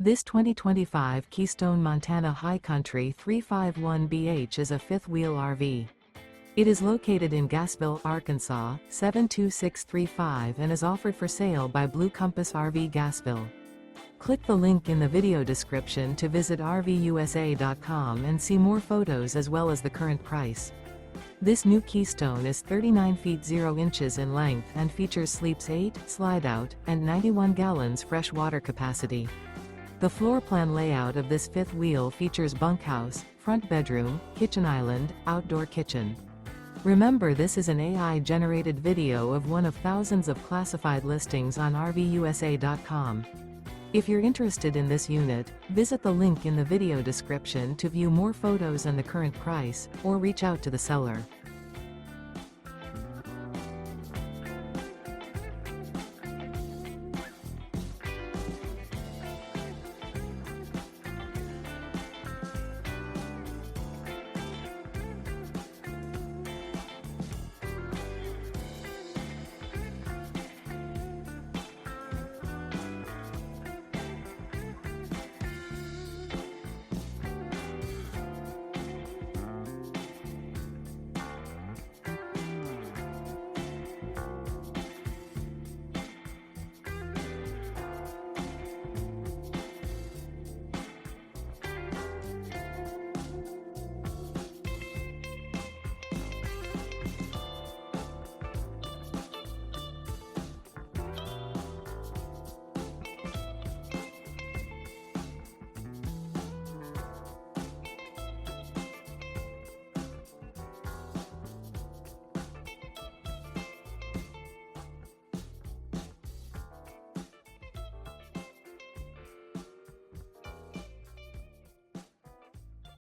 This 2025 Keystone Montana High Country 351BH is a fifth-wheel RV. It is located in Gassville, Arkansas, 72635 and is offered for sale by Blue Compass RV Gassville. Click the link in the video description to visit RVUSA.com and see more photos as well as the current price. This new Keystone is 39 feet 0 inches in length and features sleeps 8, slide-out, and 91 gallons fresh water capacity. The floor plan layout of this fifth wheel features bunkhouse, front bedroom, kitchen island, outdoor kitchen. Remember, this is an AI-generated video of one of thousands of classified listings on RVUSA.com. If you're interested in this unit, visit the link in the video description to view more photos and the current price, or reach out to the seller.